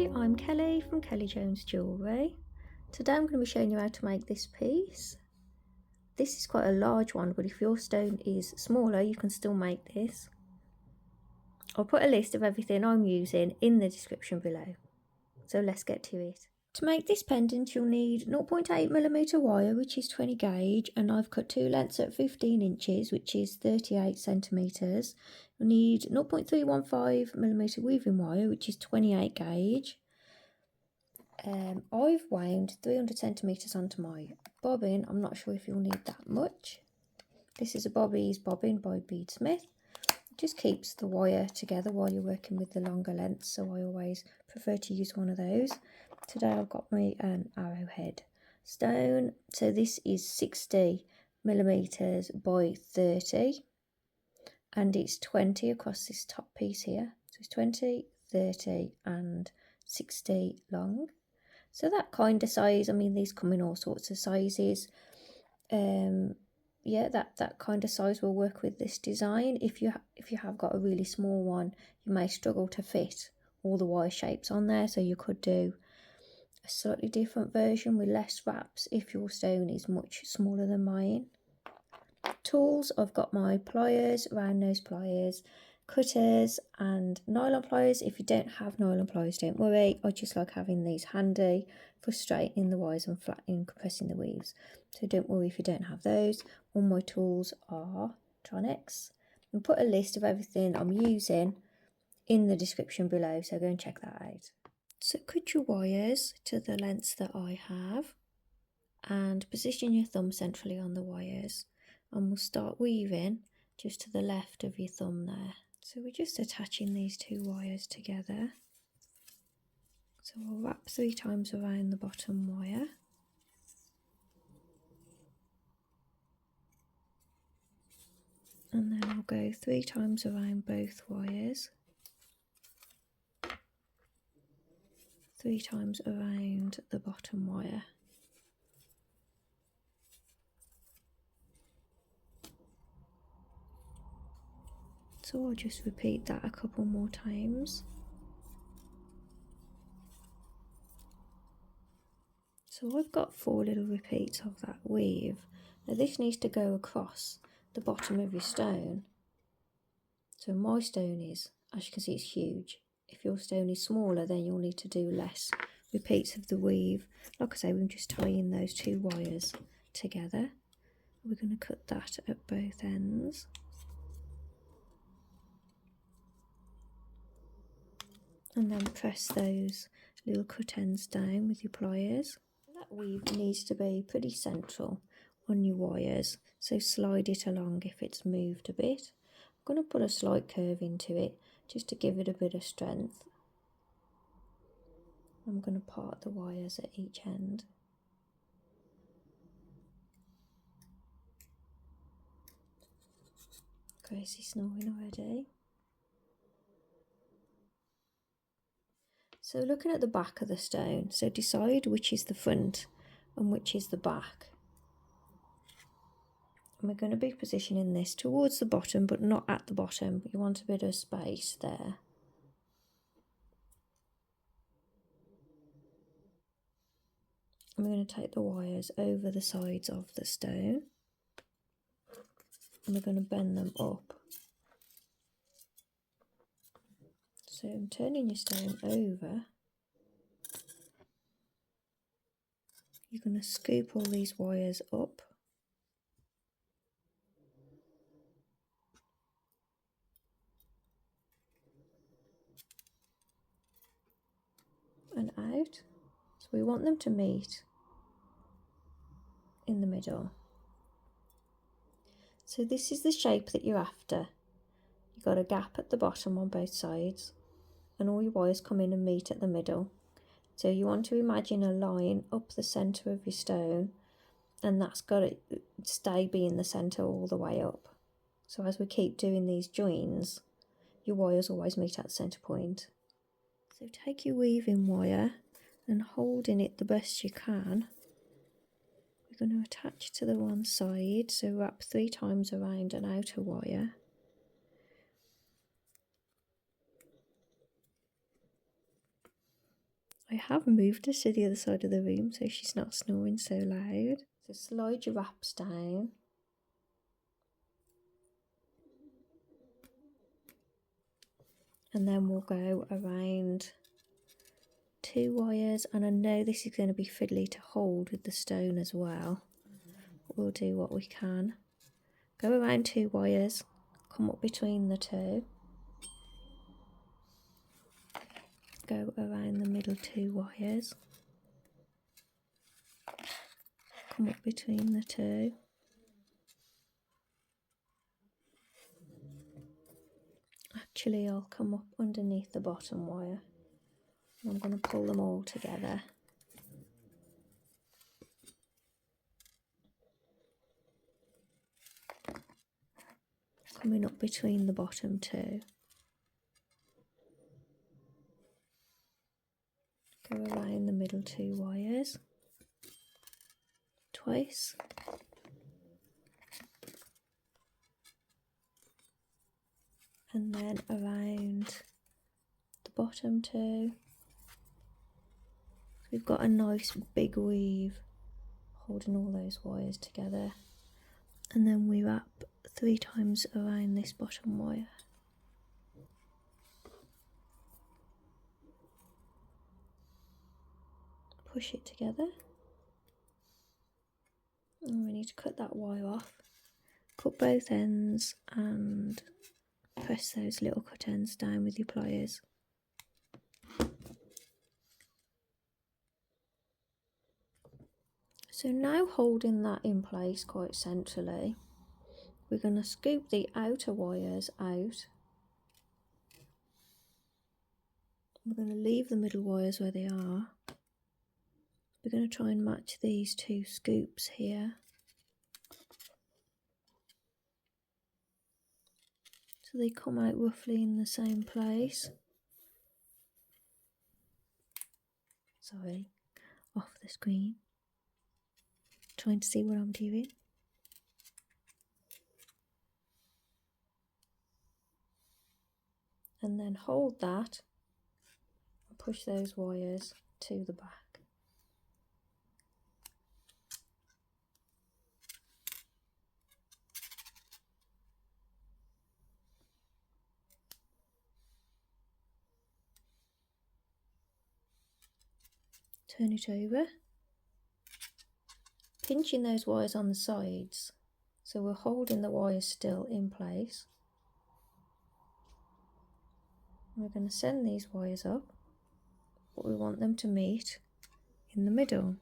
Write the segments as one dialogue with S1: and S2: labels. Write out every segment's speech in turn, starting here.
S1: Hi, I'm Kelly from Jones Jewellery. Today I'm going to be showing you how to make this piece. This is quite a large one, but if your stone is smaller you can still make this. I'll put a list of everything I'm using in the description below. So let's get to it. To make this pendant you'll need 0.8mm wire, which is 20 gauge, and I've cut two lengths at 15 inches, which is 38 centimetres. You'll need 0.315mm weaving wire, which is 28 gauge. I've wound 300 centimetres onto my bobbin. I'm not sure if you'll need that much. This is a Bobeeze bobbin by Beadsmith. It just keeps the wire together while you're working with the longer lengths, so I always prefer to use one of those. Today I've got my Arrowhead stone. So this is 60mm by 30, and it's 20 across this top piece here. So it's 20, 30 and 60 long. So that kind of size, I mean these come in all sorts of sizes. Yeah, that kind of size will work with this design. If you have got a really small one, you may struggle to fit all the wire shapes on there, so you could do a slightly different version with less wraps if your stone is much smaller than mine. Tools, I've got my pliers, round nose pliers, cutters and nylon pliers. If you don't have nylon pliers, don't worry, I just like having these handy for straightening the wires and flattening, compressing the weaves, so don't worry if you don't have those. All my tools are Tronex. I'll put a list of everything I'm using in the description below, so go and check that out. So cut your wires to the lengths that I have and position your thumb centrally on the wires, and we'll start weaving just to the left of your thumb there. So we're just attaching these two wires together. So we'll wrap 3 times around the bottom wire. And then I'll go 3 times around both wires. 3 times around the bottom wire. So I'll just repeat that a couple more times. So I've got 4 little repeats of that weave. Now this needs to go across the bottom of your stone. So my stone is, as you can see, it's huge. If your stone is smaller, then you'll need to do less repeats of the weave. Like I say, we're just tying those 2 wires together. We're going to cut that at both ends. And then press those little cut ends down with your pliers. That weave needs to be pretty central on your wires, so slide it along if it's moved a bit. I'm going to put a slight curve into it just to give it a bit of strength. I'm going to part the wires at each end. Gracie snoring already. So looking at the back of the stone, so decide which is the front and which is the back. And we're going to be positioning this towards the bottom, but not at the bottom. You want a bit of space there. And we're going to take the wires over the sides of the stone. And we're going to bend them up. So I'm turning your stone over. You're going to scoop all these wires up. And out. So we want them to meet in the middle. So this is the shape that you're after. You've got a gap at the bottom on both sides, and all your wires come in and meet at the middle. So you want to imagine a line up the centre of your stone, and that's got to stay being the centre all the way up. So as we keep doing these joins, your wires always meet at the centre point. So take your weaving wire and holding it the best you can, we're going to attach to the one side, so wrap 3 times around an outer wire. I have moved her to the other side of the room so she's not snoring so loud. So slide your wraps down. And then we'll go around 2 wires, and I know this is going to be fiddly to hold with the stone as well. We'll do what we can. Go around 2 wires, come up between the 2. Go around the middle 2 wires. Come up between the 2. Actually, I'll come up underneath the bottom wire. I'm going to pull them all together. Coming up between the bottom 2. Go around the middle 2 wires. Twice. And then around the bottom 2. We've got a nice big weave holding all those wires together. And then we wrap 3 times around this bottom wire. Push it together. And we need to cut that wire off. Cut both ends and press those little cut ends down with your pliers. So now, holding that in place quite centrally, we're going to scoop the outer wires out. We're going to leave the middle wires where they are. We're going to try and match these 2 scoops here. So they come out roughly in the same place. Sorry, off the screen. Trying to see what I'm doing. And then hold that and push those wires to the back. Turn it over, pinching those wires on the sides, so we're holding the wires still in place. And we're going to send these wires up, but we want them to meet in the middle.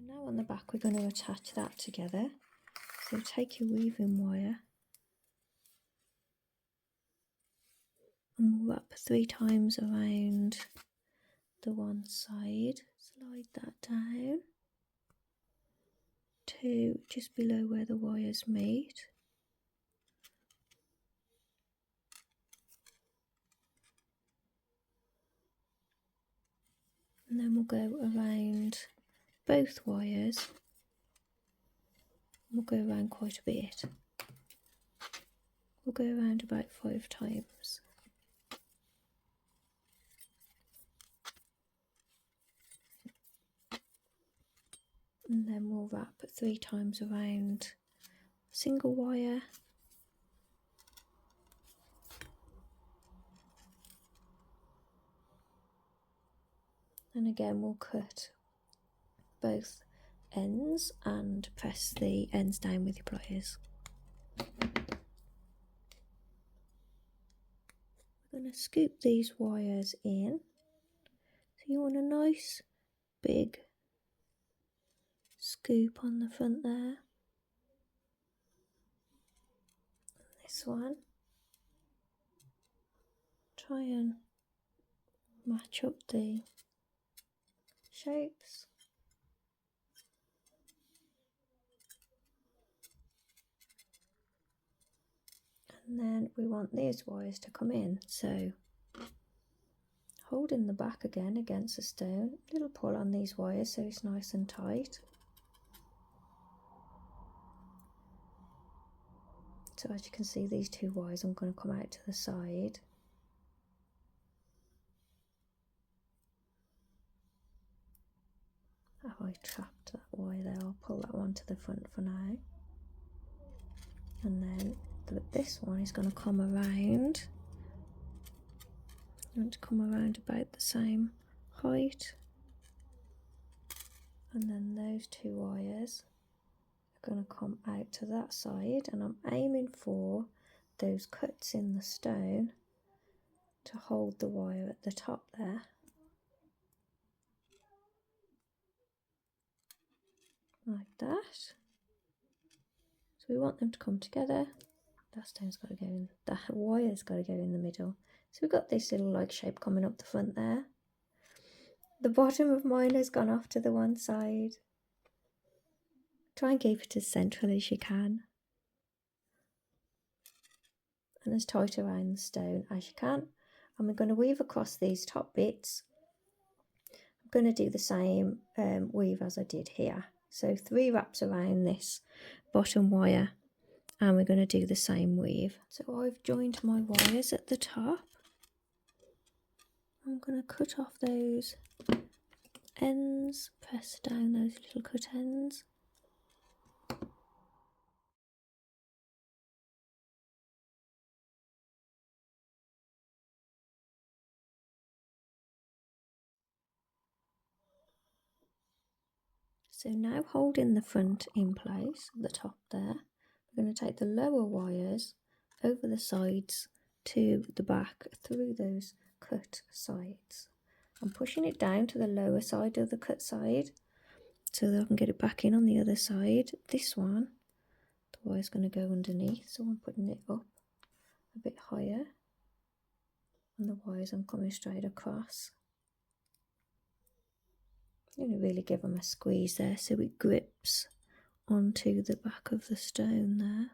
S1: Now on the back we're going to attach that together. So take your weaving wire and we'll wrap 3 times around the one side. Slide that down to just below where the wires meet. And then we'll go around both wires. We'll go around quite a bit. We'll go around about 5 times. And then we'll wrap 3 times around a single wire. And again we'll cut both ends and press the ends down with your pliers. We're going to scoop these wires in. So you want a nice big scoop on the front there. This one. Try and match up the shapes. And then we want these wires to come in, so holding the back again against the stone. A little pull on these wires so it's nice and tight. So as you can see, these two wires, I'm going to come out to the side. Oh, I trapped that wire there. I'll pull that one to the front for now. And then this one is going to come around. I want to come around about the same height. And then those two wires are going to come out to that side, and I'm aiming for those cuts in the stone to hold the wire at the top there. Like that. So we want them to come together. That stone's got to go in, that wire's got to go in the middle. So we've got this little like shape coming up the front there. The bottom of mine has gone off to the one side. Try and keep it as central as you can. And as tight around the stone as you can. And we're going to weave across these top bits. I'm going to do the same weave as I did here. So 3 wraps around this bottom wire. And we're going to do the same weave. So I've joined my wires at the top. I'm going to cut off those ends, press down those little cut ends. So now holding the front in place, the top there, we're going to take the lower wires over the sides to the back through those cut sides. I'm pushing it down to the lower side of the cut side so that I can get it back in on the other side. This one, the wire's going to go underneath, so I'm putting it up a bit higher. And the wires, I'm coming straight across. I'm going to really give them a squeeze there so it grips onto the back of the stone there.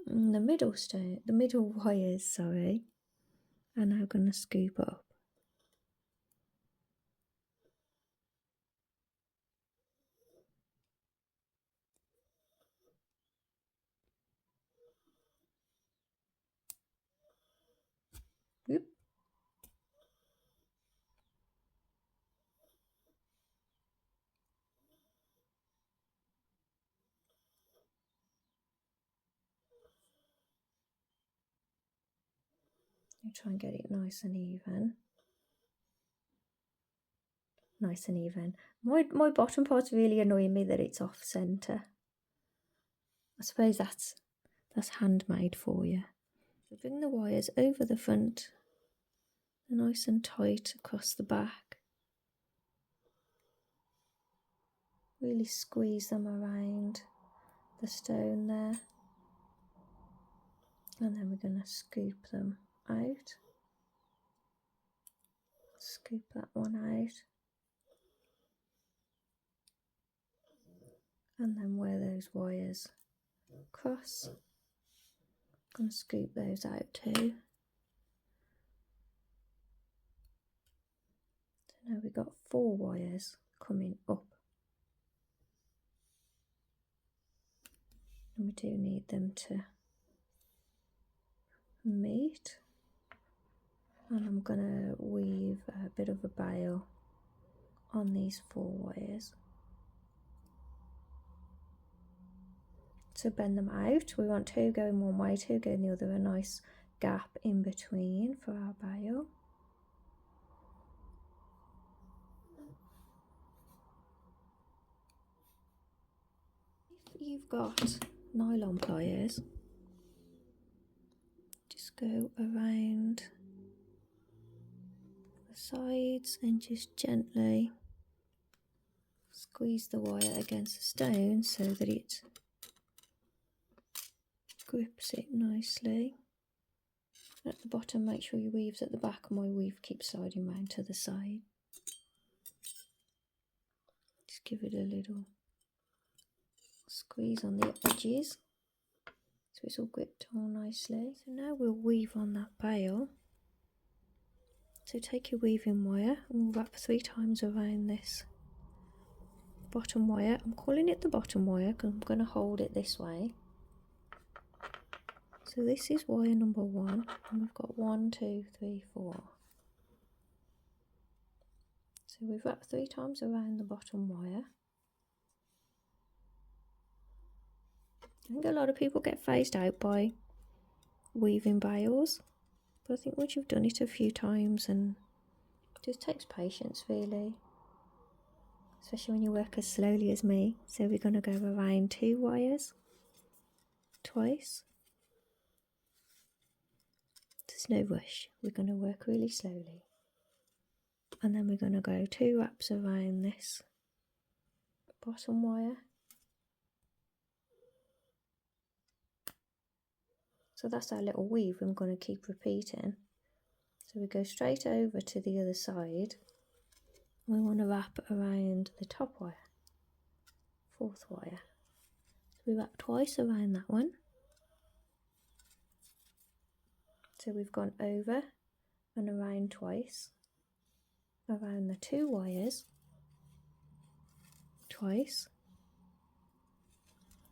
S1: And the middle wires, sorry, are now going to scoop up. Whoop. You try and get it nice and even. Nice and even. My bottom part's really annoying me that it's off centre. I suppose that's handmade for you. So bring the wires over the front, nice and tight across the back. Really squeeze them around the stone there. And then we're going to scoop them out. Scoop that one out. And then where those wires cross, I'm going to scoop those out too. So now we've got 4 wires coming up. And we do need them to meet. And I'm going to weave a bit of a bail on these 4 wires. So bend them out. We want 2 going one way, 2 going the other, a nice gap in between for our bail. If you've got nylon pliers, just go around the sides and just gently squeeze the wire against the stone so that it grips it nicely. At the bottom, make sure your weave's at the back. My weave keeps sliding round to the side. Just give it a little squeeze on the edges so it's all gripped all nicely. So now we'll weave on that bail. So take your weaving wire and we'll wrap 3 times around this bottom wire. I'm calling it the bottom wire because I'm going to hold it this way. So this is wire number 1 and we've got 1, 2, 3, 4. So we've wrapped 3 times around the bottom wire. I think a lot of people get phased out by weaving bales, but I think once you've done it a few times, and it just takes patience really, especially when you work as slowly as me. So we're going to go around 2 wires twice. There's no rush, we're going to work really slowly. And then we're going to go 2 wraps around this bottom wire. So that's our little weave I'm going to keep repeating. So we go straight over to the other side. We want to wrap around the top wire, 4th wire. So we wrap twice around that one. So we've gone over and around twice, around the 2 wires twice.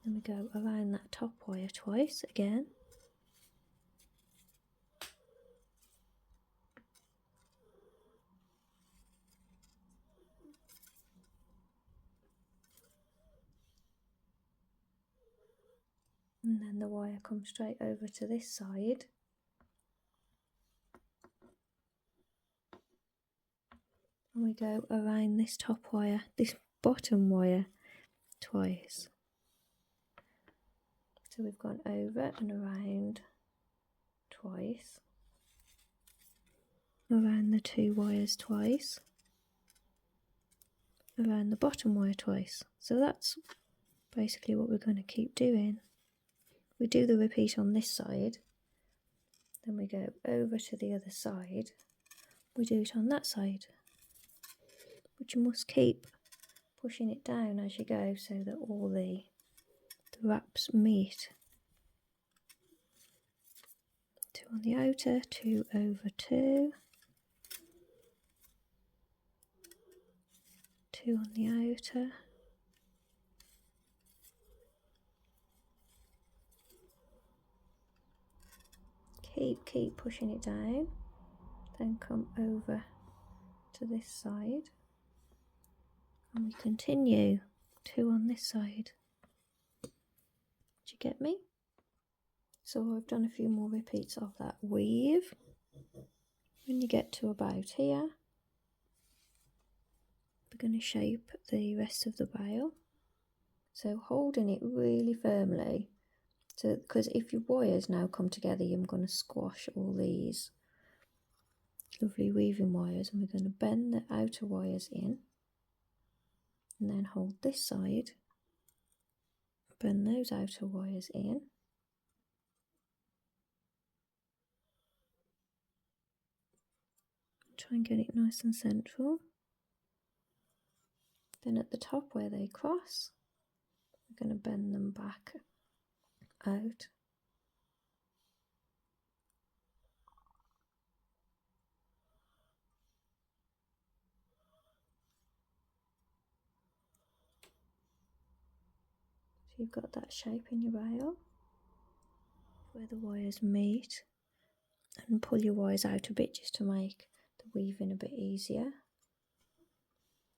S1: Then we go around that top wire twice again. And then the wire comes straight over to this side. And we go around this top wire, this bottom wire twice. So we've gone over and around twice, around the 2 wires twice, around the bottom wire twice. So that's basically what we're going to keep doing. We do the repeat on this side, then we go over to the other side, we do it on that side, but you must keep pushing it down as you go so that all the wraps meet. 2 on the outer, 2 over 2, 2 on the outer, keep pushing it down, then come over to this side and we continue 2 on this side. Did you get me? So I've done a few more repeats of that weave. When you get to about here, we're going to shape the rest of the bale. So holding it really firmly, so because if your wires now come together, you're going to squash all these lovely weaving wires, and we're going to bend the outer wires in and then hold this side, bend those outer wires in, try and get it nice and central. Then at the top where they cross, we're going to bend them back out. So you've got that shape in your bale where the wires meet, and pull your wires out a bit just to make the weaving a bit easier.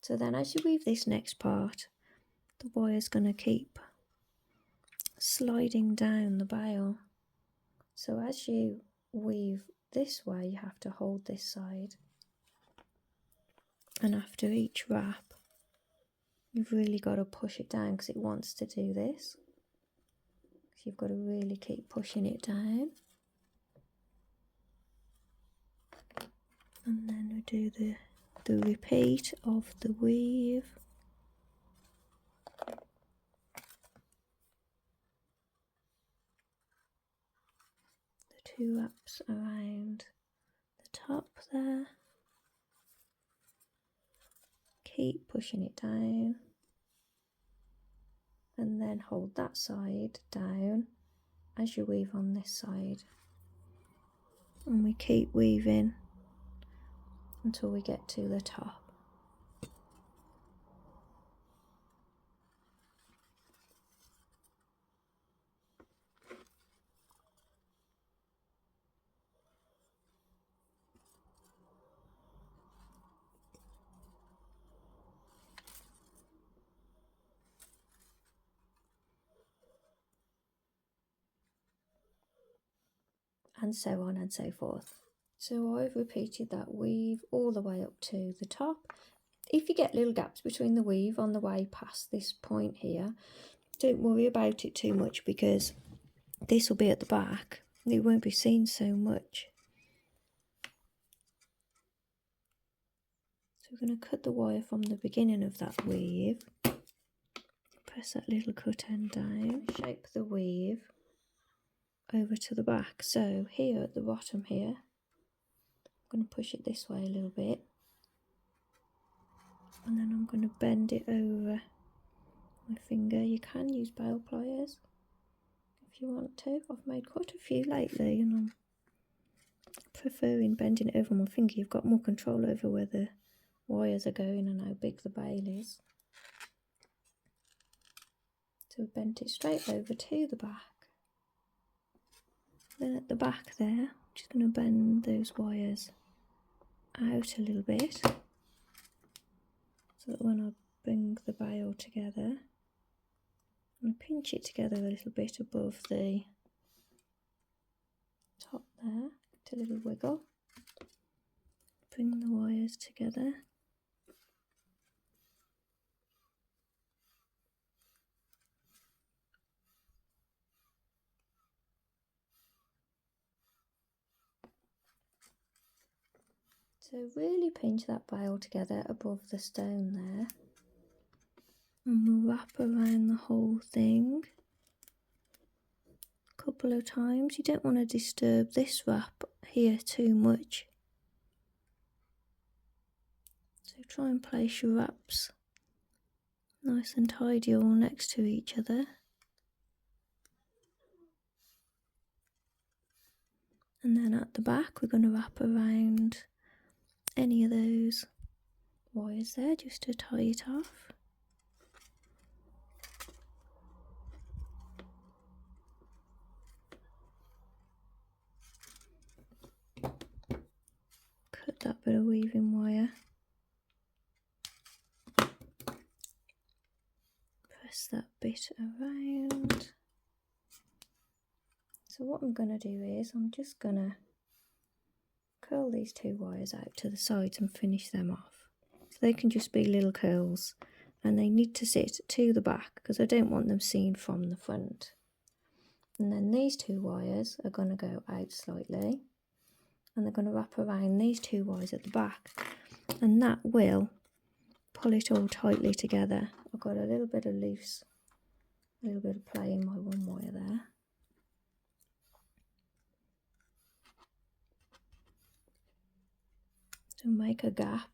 S1: So then as you weave this next part, the wire's going to keep sliding down the bale. So as you weave this way, you have to hold this side, and after each wrap you've really got to push it down because it wants to do this. So you've got to really keep pushing it down. And then we do the repeat of the weave. The 2 wraps around the top there. Keep pushing it down. And then hold that side down as you weave on this side. And we keep weaving until we get to the top. And so on and so forth. So I've repeated that weave all the way up to the top. If you get little gaps between the weave on the way past this point here, don't worry about it too much, because this will be at the back. It won't be seen so much. So we're going to cut the wire from the beginning of that weave. Press that little cut end down. Shape the weave over to the back. So here at the bottom here, I'm going to push it this way a little bit, and then I'm going to bend it over my finger. You can use bail pliers if you want to. I've made quite a few lately, and I'm preferring bending it over my finger. You've got more control over where the wires are going and how big the bail is. So we bent it straight over to the back. Then at the back there, I'm just going to bend those wires out a little bit, so that when I bring the bail together, and pinch it together a little bit above the top there, get a little wiggle, bring the wires together. So really pinch that bail together above the stone there, and we'll wrap around the whole thing a couple of times. You don't want to disturb this wrap here too much, so try and place your wraps nice and tidy all next to each other. And then at the back we're going to wrap around any of those wires there just to tie it off. Cut that bit of weaving wire. Press that bit around. So what I'm going to do is I'm just going to curl these two wires out to the sides and finish them off. So they can just be little curls, and they need to sit to the back because I don't want them seen from the front. And then these two wires are going to go out slightly, and they're going to wrap around these two wires at the back, and that will pull it all tightly together. I've got a little bit of loose, a little bit of play in my one wire there. So make a gap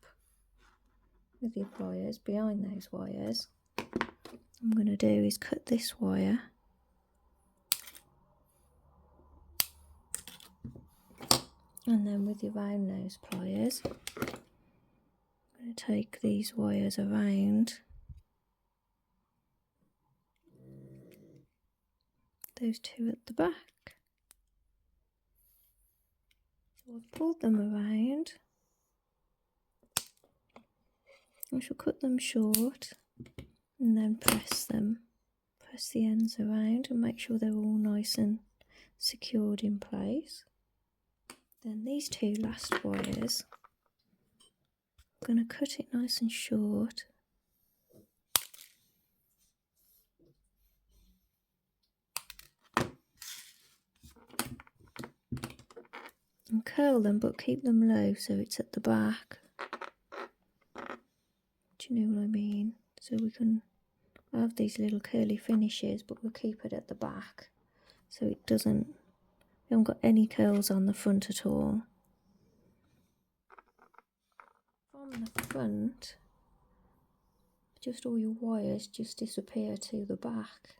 S1: with your pliers behind those wires. What I'm going to do is cut this wire and then with your round nose pliers, I'm going to take these wires around those two at the back. So I've pulled them around. I shall cut them short and then press them. Press the ends around and make sure they're all nice and secured in place. Then these two last wires, I'm going to cut it nice and short. And curl them, but keep them low so it's at the back. Do you know what I mean? So we can have these little curly finishes, but we'll keep it at the back so it doesn't, we haven't got any curls on the front at all. From the front, just all your wires just disappear to the back.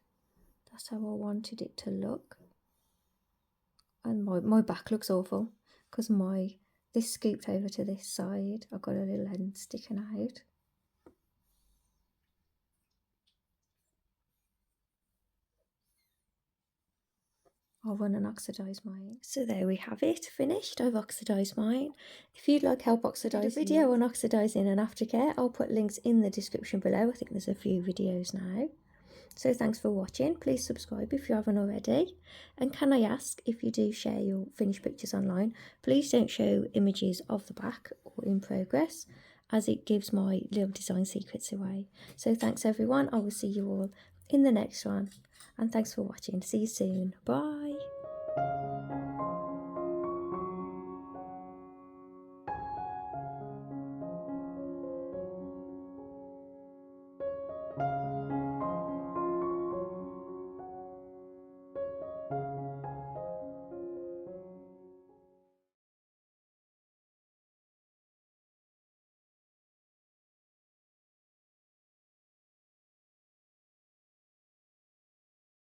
S1: That's how I wanted it to look. And my back looks awful because my this scooped over to this side. I've got a little end sticking out. I'll run and oxidise mine. So there we have it, finished. I've oxidised mine. If you'd like help oxidising, a video on oxidising and aftercare, I'll put links in the description below. I think there's a few videos now. So thanks for watching. Please subscribe if you haven't already. And can I ask, if you do share your finished pictures online, please don't show images of the back or in progress, as it gives my little design secrets away. So thanks everyone. I will see you all in the next one. And thanks for watching. See you soon. Bye.